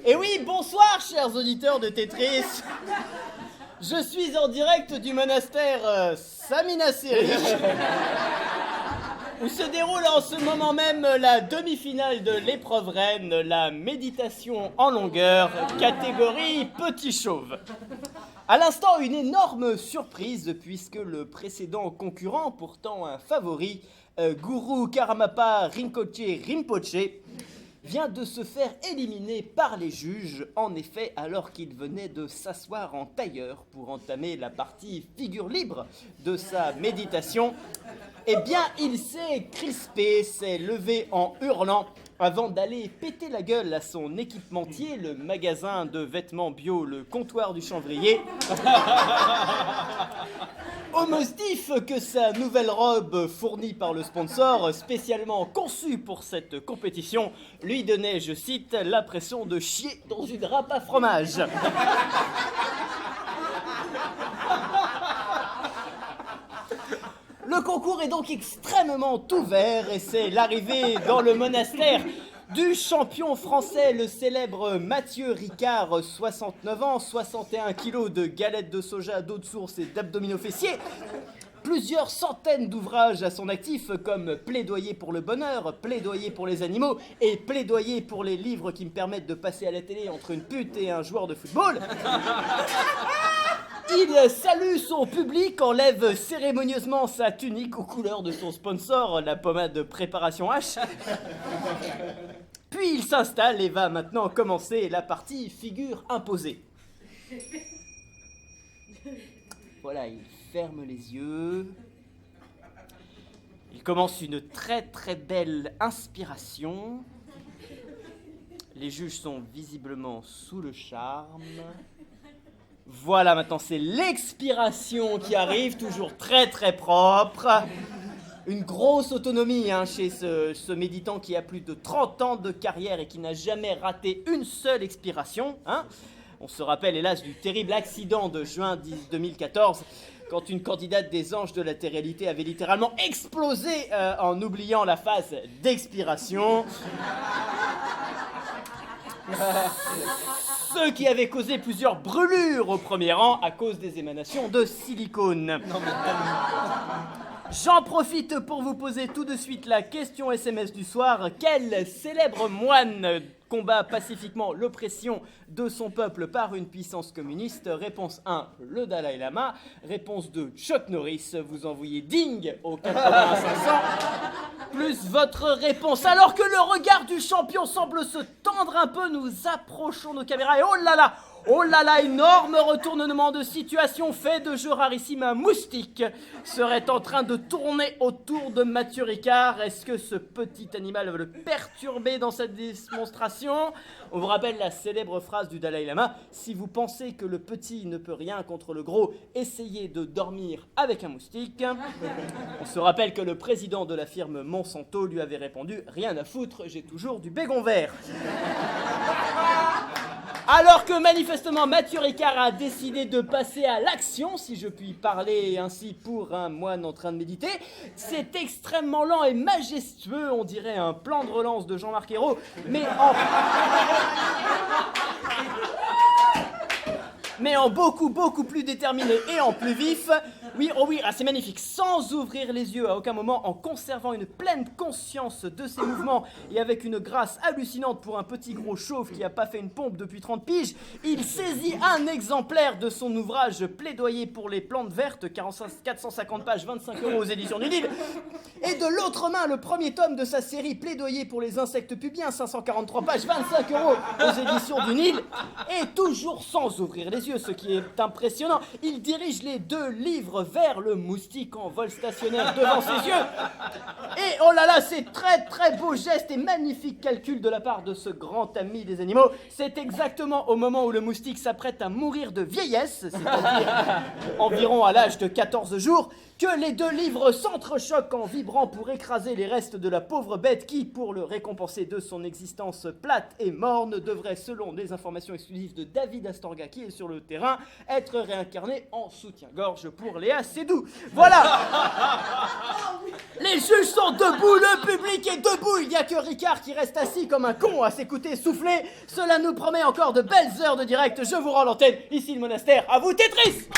Et oui, bonsoir chers auditeurs de Tetris. Je suis en direct du monastère Saminaseri, où se déroule en ce moment même la demi-finale de l'épreuve reine, la méditation en longueur, catégorie petit chauve. À l'instant, une énorme surprise, puisque le précédent concurrent, pourtant un favori, Guru Karamapa Rinpoche, vient de se faire éliminer par les juges, en effet, alors qu'il venait de s'asseoir en tailleur pour entamer la partie figure libre de sa méditation. Eh bien, il s'est crispé, s'est levé en hurlant, avant d'aller péter la gueule à son équipementier, le magasin de vêtements bio, le comptoir du Chanvrier, au motif que sa nouvelle robe fournie par le sponsor, spécialement conçue pour cette compétition, lui donnait, je cite, l'impression de chier dans une râpe à fromage. Le concours est donc extrêmement ouvert et c'est l'arrivée dans le monastère du champion français, le célèbre Mathieu Ricard, 69 ans, 61 kilos de galettes de soja, d'eau de source et d'abdominaux fessiers. Plusieurs centaines d'ouvrages à son actif comme Plaidoyer pour le bonheur, Plaidoyer pour les animaux et Plaidoyer pour les livres qui me permettent de passer à la télé entre une pute et un joueur de football. Il salue son public, enlève cérémonieusement sa tunique aux couleurs de son sponsor, la pommade de préparation H. Puis il s'installe et va maintenant commencer la partie figure imposée. Voilà, il ferme les yeux. Il commence une très très belle inspiration. Les juges sont visiblement sous le charme. Voilà, maintenant c'est l'expiration qui arrive, toujours très très propre. Une grosse autonomie chez ce méditant qui a plus de 30 ans de carrière et qui n'a jamais raté une seule expiration. On se rappelle hélas du terrible accident de juin 2014, quand une candidate des Anges de la Télé-réalité avait littéralement explosé en oubliant la phase d'expiration. Ce qui avait causé plusieurs brûlures au premier rang à cause des émanations de silicone. J'en profite pour vous poser tout de suite la question SMS du soir. Quel célèbre moine combat pacifiquement l'oppression de son peuple par une puissance communiste? Réponse 1, le Dalai Lama. Réponse 2, Chuck Norris. Vous envoyez ding au 81 500 plus votre réponse. Alors que le regard du champion semble se tendre un peu, nous approchons nos caméras et oh là là, énorme retournement de situation fait de jeu rarissime. Un moustique serait en train de tourner autour de Mathieu Ricard. Est-ce que ce petit animal va le perturber dans cette démonstration? On vous rappelle la célèbre phrase du Dalai Lama: si vous pensez que le petit ne peut rien contre le gros, essayez de dormir avec un moustique. On se rappelle que le président de la firme Monsanto lui avait répondu: rien à foutre, j'ai toujours du bégon vert. Alors que manifestement Mathieu Ricard a décidé de passer à l'action, si je puis parler ainsi pour un moine en train de méditer, c'est extrêmement lent et majestueux, on dirait un plan de relance de Jean-Marc Ayrault, mais en beaucoup plus déterminé et en plus vif. Oui, c'est magnifique, sans ouvrir les yeux à aucun moment, en conservant une pleine conscience de ses mouvements et avec une grâce hallucinante pour un petit gros chauve qui n'a pas fait une pompe depuis 30 piges, il saisit un exemplaire de son ouvrage Plaidoyer pour les plantes vertes, 450 pages, 25 € aux éditions du Nil, et de l'autre main le premier tome de sa série Plaidoyer pour les insectes pubiens, 543 pages, 25 € aux éditions du Nil, et toujours sans ouvrir les yeux, ce qui est impressionnant, il dirige les deux livres vers le moustique en vol stationnaire devant ses yeux. Et oh là là, c'est très très beau geste et magnifique calcul de la part de ce grand ami des animaux. C'est exactement au moment où le moustique s'apprête à mourir de vieillesse, c'est-à-dire environ à l'âge de 14 jours, que les deux livres s'entrechoquent en vibrant pour écraser les restes de la pauvre bête qui, pour le récompenser de son existence plate et morne, devrait, selon les informations exclusives de David Astorga qui est sur le terrain, souterrain, être réincarné en soutien-gorge pour Léa Seydoux. Voilà. Les juges sont debout, le public est debout, il n'y a que Ricard qui reste assis comme un con à s'écouter souffler. Cela nous promet encore de belles heures de direct. Je vous rends l'antenne, ici le monastère, à vous Tetris.